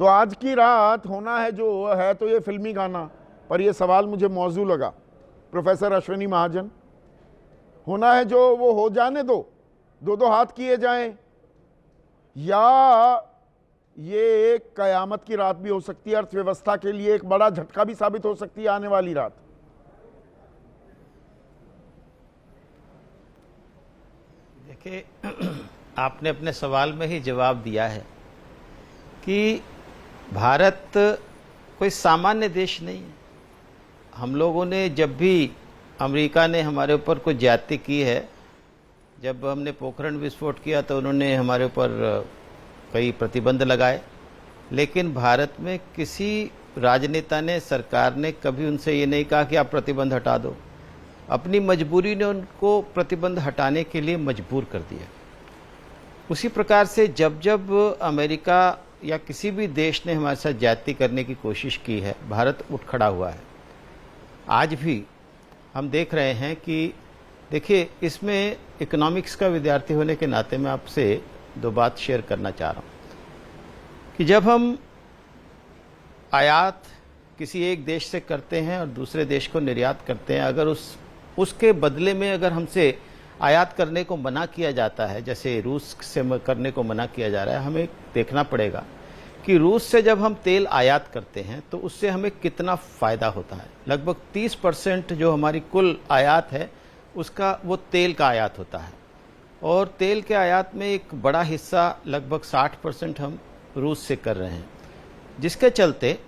तो आज की रात होना है जो है, तो ये फिल्मी गाना, पर ये सवाल मुझे मौजू लगा प्रोफेसर अश्विनी महाजन। होना है जो वो हो जाने दो, दो दो हाथ किए जाएं, या ये एक कयामत की रात भी हो सकती है, अर्थव्यवस्था के लिए एक बड़ा झटका भी साबित हो सकती है आने वाली रात। देखिए, आपने अपने सवाल में ही जवाब दिया है कि भारत कोई सामान्य देश नहीं है। हम लोगों ने जब भी, अमेरिका ने हमारे ऊपर कोई ज्यादती की है, जब हमने पोखरण विस्फोट किया तो उन्होंने हमारे ऊपर कई प्रतिबंध लगाए, लेकिन भारत में किसी राजनेता ने, सरकार ने कभी उनसे ये नहीं कहा कि आप प्रतिबंध हटा दो। अपनी मजबूरी ने उनको प्रतिबंध हटाने के लिए मजबूर कर दिया। उसी प्रकार से जब जब अमेरिका या किसी भी देश ने हमारे साथ ज्यादती करने की कोशिश की है, भारत उठ खड़ा हुआ है। आज भी हम देख रहे हैं कि देखिए, इसमें इकोनॉमिक्स का विद्यार्थी होने के नाते मैं आपसे दो बात शेयर करना चाह रहा हूँ कि जब हम आयात किसी एक देश से करते हैं और दूसरे देश को निर्यात करते हैं, अगर उसके बदले में अगर हमसे आयात करने को मना किया जाता है, जैसे रूस से करने को मना किया जा रहा है, हमें देखना पड़ेगा कि रूस से जब हम तेल आयात करते हैं तो उससे हमें कितना फ़ायदा होता है। लगभग 30% जो हमारी कुल आयात है उसका वो तेल का आयात होता है, और तेल के आयात में एक बड़ा हिस्सा लगभग 60% हम रूस से कर रहे हैं, जिसके चलते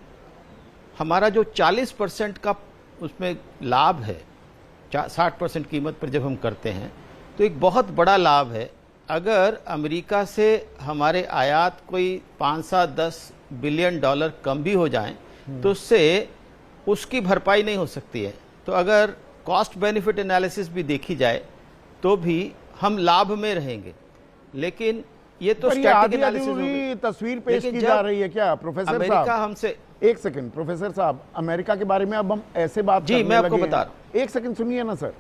हमारा जो 40% का उसमें लाभ है, 60% कीमत पर जब हम करते हैं तो एक बहुत बड़ा लाभ है। अगर अमेरिका से हमारे आयात कोई 5-10 बिलियन डॉलर कम भी हो जाएं तो उससे उसकी भरपाई नहीं हो सकती है। तो अगर कॉस्ट बेनिफिट एनालिसिस भी देखी जाए तो भी हम लाभ में रहेंगे, लेकिन ये तो स्टैटिक एनालिसिस होगी। तस्वीर पेश की जा रही है क्या प्रोफेसर साहब? अमेरिका हमसे, एक सेकंड प्रोफेसर साहब, अमेरिका के बारे में अब हम ऐसे बात जी, मैं आपको बता रहा हूं। एक सेकंड सुनिए ना सर,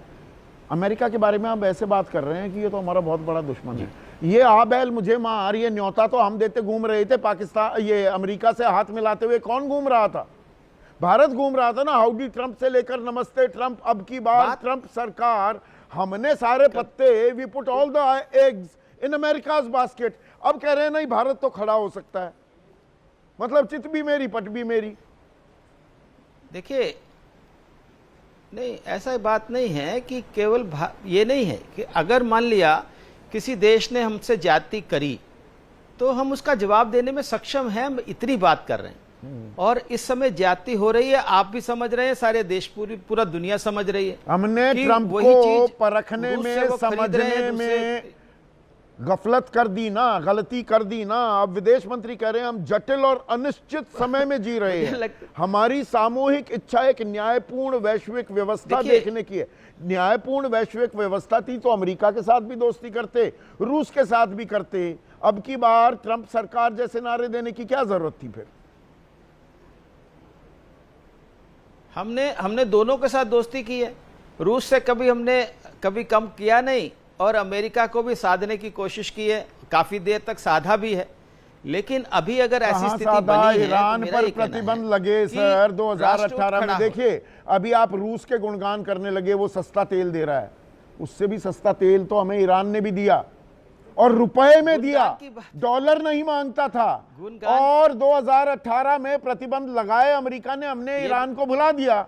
अमेरिका के बारे में हम ऐसे बात कर रहे हैं कि ये तो हमारा बहुत बड़ा दुश्मन है, ये आ बैल मुझे मार, ये न्योता तो हम देते घूम रहे थे पाकिस्तान, ये अमेरिका से हाथ मिलाते हुए कौन घूम रहा था? भारत घूम रहा था ना, हाउडी ट्रंप से लेकर नमस्ते ट्रंप। अब की बार ट्रंप सरकार, हमने सारे पत्ते, we put all the eggs in America's basket. अब कह रहे हैं नहीं, भारत तो खड़ा हो सकता है, मतलब चित भी मेरी पट भी मेरी। देखिए, नहीं, ऐसा बात नहीं है कि केवल ये नहीं है कि अगर मान लिया किसी देश ने हमसे ज्यादती करी तो हम उसका जवाब देने में सक्षम हैं, हम इतनी बात कर रहे हैं। और इस समय ज्यादती हो रही है, आप भी समझ रहे हैं, सारे देश, पूरा दुनिया समझ रही है। हमने ट्रंप को परखने में, समझने में गफलत कर दी ना, गलती कर दी ना। अब विदेश मंत्री कह रहे हैं हम जटिल और अनिश्चित समय में जी रहे हैं। हमारी सामूहिक इच्छा एक न्यायपूर्ण वैश्विक व्यवस्था देखने की है। न्यायपूर्ण वैश्विक व्यवस्था थी तो अमेरिका के साथ भी दोस्ती करते, रूस के साथ भी करते। अब की बार ट्रंप सरकार जैसे नारे देने की क्या जरूरत थी फिर? हमने दोनों के साथ दोस्ती की है। रूस से हमने कभी कम किया नहीं, और अमेरिका को भी साधने की कोशिश की है, काफी देर तक साधा भी है। लेकिन अभी अगर ऐसी स्थिति बनी है, ईरान पर प्रतिबंध लगे सर 2018 में। देखिए, अभी आप रूस के गुणगान करने लगे, वो सस्ता तेल दे रहा है, उससे भी सस्ता तेल तो हमें ईरान ने भी दिया, और रुपए में दिया, डॉलर नहीं मांगता था। और 2018 में प्रतिबंध लगाए अमेरिका ने, हमने ईरान को भुला दिया।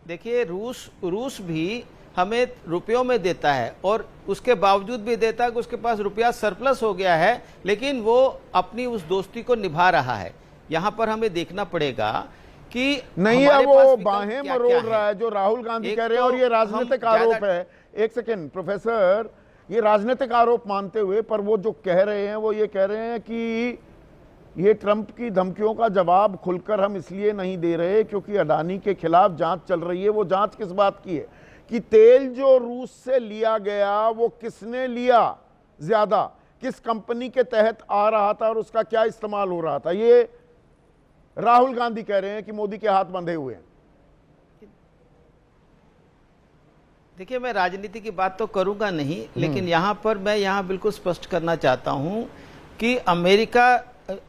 देखिए, रूस भी हमें रुपयों में देता है, और उसके बावजूद भी देता है कि उसके पास रुपया सरप्लस हो गया है, लेकिन वो अपनी उस दोस्ती को निभा रहा है। यहां पर हमें देखना पड़ेगा कि नहीं है वो बाहें मरोड़ रहा है जो राहुल गांधी कह रहे हैं, और ये राजनीतिक आरोप है। एक सेकंड प्रोफेसर, ये राजनीतिक आरोप मानते हुए, पर वो जो कह रहे हैं वो ये कह रहे हैं कि ये ट्रंप की धमकियों का जवाब खुलकर हम इसलिए नहीं दे रहे क्योंकि अडानी के खिलाफ जांच चल रही है। वो जांच किस बात की है कि तेल जो रूस से लिया गया वो किसने लिया, ज्यादा किस कंपनी के तहत आ रहा था और उसका क्या इस्तेमाल हो रहा था। ये राहुल गांधी कह रहे हैं कि मोदी के हाथ बंधे हुए हैं। देखिए, मैं राजनीति की बात तो करूंगा नहीं, लेकिन यहाँ पर मैं यहाँ बिल्कुल स्पष्ट करना चाहता हूँ कि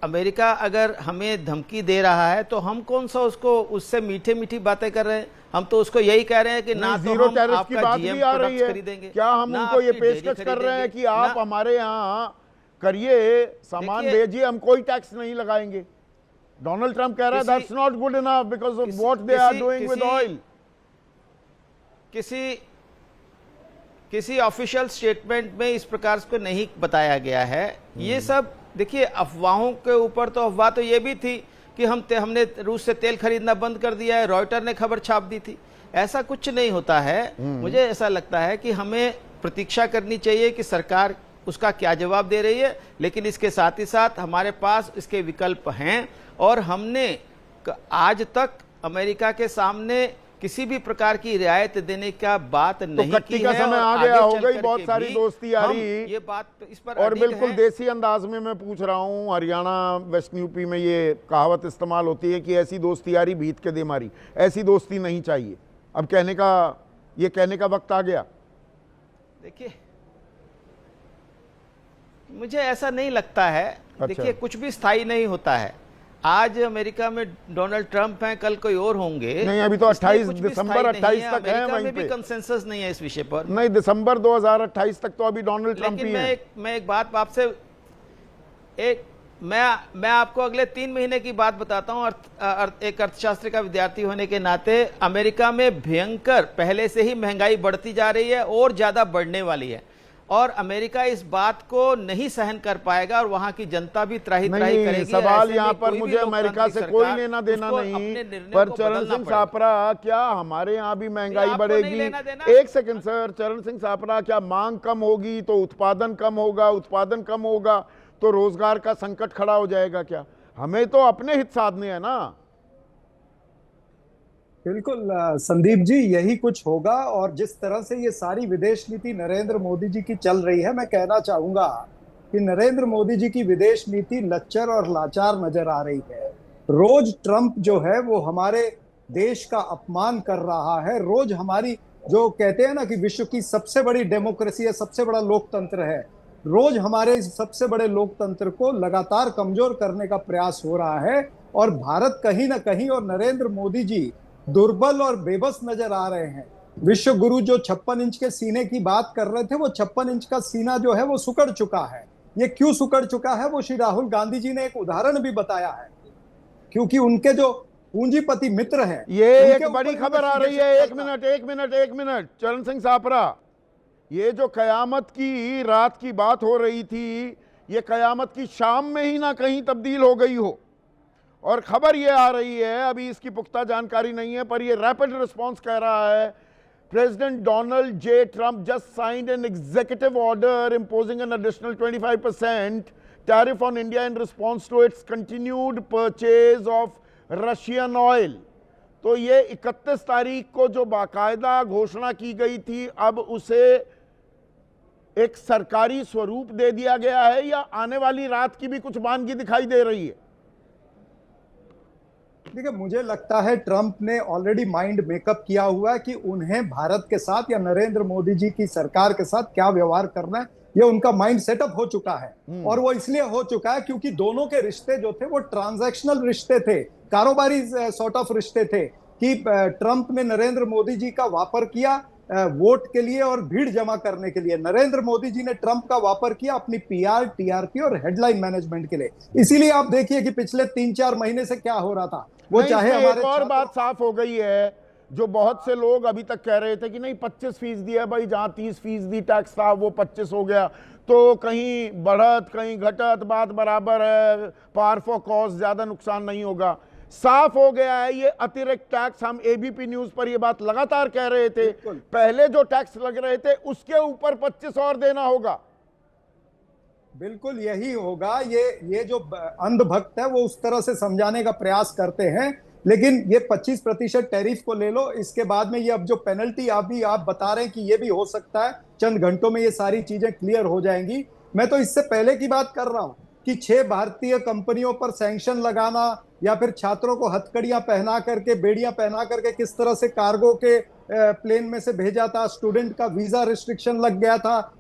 अमेरिका अगर हमें धमकी दे रहा है तो हम कौन सा उससे मीठे मीठी बातें कर रहे हैं। हम तो उसको यही कह रहे हैं कि ना तो जीरो हम टैरिफ की आपका बात जीएम भी आ रही प्रोडक्ट्स है, खरीदेंगे, क्या हम ना उनको ये आपकी डेयरी पेशकश कर रहे हैं कि खरीदेंगे, आप ना- हमारे यहाँ करिए, सामान देखिए- भेजिए, हम कोई टैक्स नहीं लगाएंगे। डोनाल्ड ट्रंप कह रहा है किसी- that's not good enough because of किसी- व्हाट दे आर किसी- डूइंग विद किसी- ऑयल। किसी ऑफिशियल स्टेटमेंट में इस प्रकार से नहीं बताया गया है। ये सब देखिए, अफवाहों के ऊपर तो अफवाह तो ये भी थी कि हमने रूस से तेल खरीदना बंद कर दिया है, रॉयटर ने खबर छाप दी थी। ऐसा कुछ नहीं होता है। मुझे ऐसा लगता है कि हमें प्रतीक्षा करनी चाहिए कि सरकार उसका क्या जवाब दे रही है, लेकिन इसके साथ ही साथ हमारे पास इसके विकल्प हैं और हमने आज तक अमेरिका के सामने किसी भी प्रकार की रियायत देने का बात नहीं कट्टी की का है। समय और आ आगे गया, हो चल गई करके बहुत सारी भी दोस्ती हम यारी। ये बात इस पर और अडिग बिल्कुल हैं। देसी अंदाज में मैं पूछ रहा हूँ, हरियाणा वेस्ट यूपी में ये कहावत इस्तेमाल होती है कि ऐसी दोस्ती यारी भीत के दे मारी। ऐसी दोस्ती नहीं चाहिए। अब कहने का वक्त आ गया। देखिए, मुझे ऐसा नहीं लगता है। अच्छा। देखिए, कुछ भी स्थायी नहीं होता है। आज अमेरिका में डोनाल्ड ट्रंप हैं, कल कोई और होंगे। नहीं, अभी तो इसलिए 28 कुछ भी दिसंबर स्थायी नहीं 28 तक है अमेरिका वहीं में भी पे। कंसेंसस नहीं है इस विषय पर। नहीं, दिसंबर 2028 तक तो अभी डोनाल्ड ट्रंप लेकिन ही है। मैं एक बात आपसे मैं आपको अगले 3 महीने की बात बताता हूं। एक अर्थशास्त्र का विद्यार्थी होने के नाते, अमेरिका में भयंकर पहले से ही महंगाई बढ़ती जा रही है और ज्यादा बढ़ने वाली है, और अमेरिका इस बात को नहीं सहन कर पाएगा और वहां की जनता भी त्राही त्राही करेगी। सवाल ऐसे यहाँ में पर कोई भी मुझे अमेरिका से लोकतांत्रिक कोई सरकार लेना देना उसको नहीं, अपने निर्णय पर को चरण बदलना सिंह पड़ेगा। सापरा, क्या हमारे यहाँ भी महंगाई आपको नहीं बढ़ेगी? लेना देना। एक सेकंड सर, चरण सिंह सापरा, क्या मांग कम होगी तो उत्पादन कम होगा, उत्पादन कम होगा तो रोजगार का संकट खड़ा हो जाएगा? क्या हमें तो अपने हित साधने हैं ना। बिल्कुल संदीप जी, यही कुछ होगा। और जिस तरह से ये सारी विदेश नीति नरेंद्र मोदी जी की चल रही है, मैं कहना चाहूंगा कि नरेंद्र मोदी जी की विदेश नीति लच्चर और लाचार नजर आ रही है। रोज ट्रंप जो है वो हमारे देश का अपमान कर रहा है। रोज हमारी, जो कहते हैं ना कि विश्व की सबसे बड़ी डेमोक्रेसी है, सबसे बड़ा लोकतंत्र है, रोज हमारे इस सबसे बड़े लोकतंत्र को लगातार कमजोर करने का प्रयास हो रहा है। और भारत कहीं ना कहीं, और नरेंद्र मोदी जी दुर्बल और बेबस नजर आ रहे हैं। विश्व गुरु जो 56 इंच के सीने की बात कर रहे थे, वो 56 इंच का सीना जो है वो सुकड़ चुका है। ये क्यों सुकड़ चुका है, वो श्री राहुल गांधी जी ने एक उदाहरण भी बताया है। क्योंकि उनके जो पूंजीपति मित्र हैं, ये उनके एक बड़ी ऊपर खबर आ रही है। investigation एक मिनट चरण सिंह सापरा, ये जो कयामत की रात की बात हो रही थी, ये कयामत की शाम में ही ना कहीं तब्दील हो गई हो। और खबर ये आ रही है, अभी इसकी पुख्ता जानकारी नहीं है, पर ये रैपिड रिस्पांस कह रहा है, president Donald J Trump just signed an executive order imposing an additional 25% tariff on India in response to its continued purchase of Russian oil। तो ये 31 तारीख को जो बाकायदा घोषणा की गई थी, अब उसे एक सरकारी स्वरूप दे दिया गया है, या आने वाली रात की भी कुछ वानगी दिखाई दे रही है? देखिए, मुझे लगता है ट्रंप ने ऑलरेडी माइंड मेकअप किया हुआ है कि उन्हें भारत के साथ या नरेंद्र मोदी जी की सरकार के साथ क्या व्यवहार करना है। ये उनका माइंड सेटअप हो चुका है। और वो इसलिए हो चुका है क्योंकि दोनों के रिश्ते जो थे वो ट्रांजैक्शनल रिश्ते थे, कारोबारी सॉर्ट ऑफ रिश्ते थे। कि ट्रंप ने नरेंद्र मोदी जी का वापर किया वोट के लिए और भीड़ जमा करने के लिए, नरेंद्र मोदी जी ने ट्रंप का वापर किया अपनी पीआर, टीआरपी और हेडलाइन मैनेजमेंट के लिए। इसीलिए आप देखिए कि पिछले 3-4 महीने से क्या हो रहा था। वो चाहे हमारे एक और बात साफ हो गई है, जो बहुत से लोग अभी तक कह रहे थे कि नहीं 25% है भाई, जहां 30% टैक्स था वो 25 हो गया, तो कहीं बढ़त कहीं घटत, बात बराबर है, पार फॉर कॉस्ट, ज्यादा नुकसान नहीं होगा। साफ हो गया है ये अतिरिक्त टैक्स, हम एबीपी न्यूज पर ये बात लगातार कह रहे थे, पहले जो टैक्स लग रहे थे उसके ऊपर 25 और देना होगा। बिल्कुल यही होगा। ये जो अंधभक्त है वो उस तरह से समझाने का प्रयास करते हैं, लेकिन ये 25% टैरिफ को ले लो, इसके बाद में ये अब जो पेनल्टी आप बता रहे हैं कि ये भी हो सकता है चंद घंटों में ये सारी चीजें क्लियर हो जाएंगी। मैं तो इससे पहले की बात कर रहा हूं कि 6 भारतीय कंपनियों पर सैंक्शन लगाना, या फिर छात्रों को हथकड़ियां पहना करके, बेड़ियां पहना करके किस तरह से कार्गो के प्लेन में से भेजा था, स्टूडेंट का वीजा रिस्ट्रिक्शन लग गया था,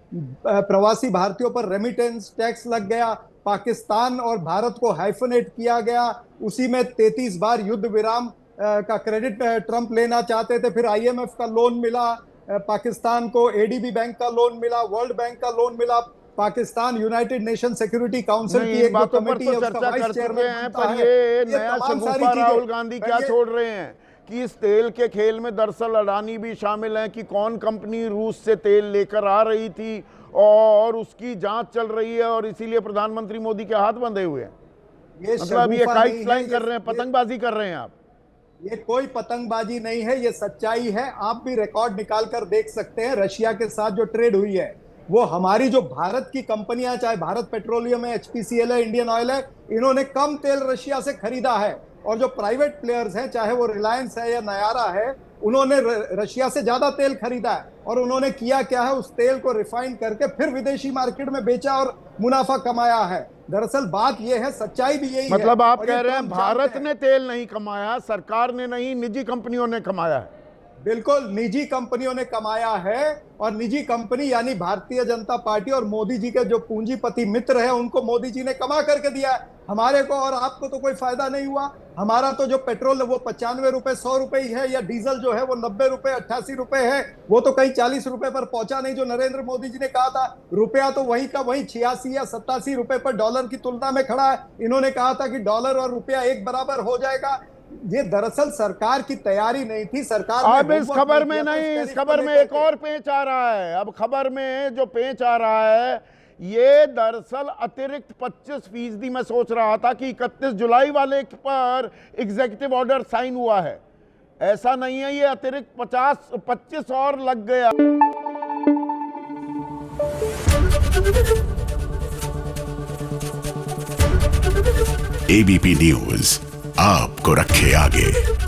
प्रवासी भारतीयों पर रेमिटेंस टैक्स लग गया, पाकिस्तान और भारत को हाइफनेट किया गया, उसी में 33 बार युद्ध विराम का क्रेडिट ट्रंप लेना चाहते थे, फिर आईएमएफ का लोन मिला पाकिस्तान को, एडीबी बैंक का लोन मिला, वर्ल्ड बैंक का लोन मिला, Pakistan United nation security council की एक बातों पर कमेटी तो है, चर्चा उसका कर वाइस चुके हैं, चेयरमैन पर है। ये नया तमाम सारी शगुफा चीजें- राहुल गांधी क्या ये- छोड़ रहे हैं कि इस तेल के खेल में दरअसल अडानी भी शामिल है, कि कौन कंपनी रूस से तेल लेकर आ रही थी और उसकी जांच चल रही है, और इसीलिए प्रधानमंत्री मोदी के हाथ बंधे हुए हैं। मतलब ये शगुफा काइट नहीं फ्लाइंग है, कर रहे हैं, पतंगबाजी कर रहे हैं आप। ये कोई पतंगबाजी नहीं है, ये सच्चाई है। आप भी रिकॉर्ड निकाल कर देख सकते हैं, रशिया के साथ जो ट्रेड हुई है वो हमारी जो भारत की कंपनियां, चाहे भारत पेट्रोलियम है, एचपीसीएल है, इंडियन ऑयल है, इन्होंने कम तेल रशिया से खरीदा है। और जो प्राइवेट प्लेयर्स हैं, चाहे वो रिलायंस है या नयारा है, उन्होंने रशिया से ज्यादा तेल खरीदा है। और उन्होंने किया क्या है, उस तेल को रिफाइन करके फिर विदेशी मार्केट में बेचा और मुनाफा कमाया है। दरअसल बात यह है, सच्चाई भी यही है। मतलब आप और कह ये रहे हैं ट्रम्प भारत जानते हैं। ने तेल नहीं कमाया, सरकार ने नहीं, निजी कंपनियों ने कमाया है। बिल्कुल, निजी कंपनियों ने कमाया है, और निजी कंपनी यानी भारतीय जनता पार्टी और मोदी जी के जो पूंजीपति मित्र हैं, उनको मोदी जी ने कमा करके दिया है। हमारे को और आपको तो कोई फायदा नहीं हुआ। हमारा तो जो पेट्रोल है वो 95 रुपए 100 रुपए ही है, या डीजल जो है वो 90 रुपए 88 रुपए है, वो तो कहीं 40 रुपए पर पहुंचा नहीं। जो नरेंद्र मोदी जी ने कहा था, रुपया तो वही का वही 86 या 87 रुपए पर डॉलर की तुलना में खड़ा है। इन्होंने कहा था कि डॉलर और रुपया एक बराबर हो जाएगा। ये दरअसल सरकार की तैयारी नहीं थी। सरकार अब इस खबर में नहीं, इस खबर में एक और पेंच आ रहा है। अब खबर में जो पेंच आ रहा है, ये दरअसल अतिरिक्त 25% मैं सोच रहा था कि 31 जुलाई वाले पर एग्जीक्यूटिव ऑर्डर साइन हुआ है, ऐसा नहीं है, ये अतिरिक्त 25 और लग गया। एबीपी न्यूज आपको रखे आगे।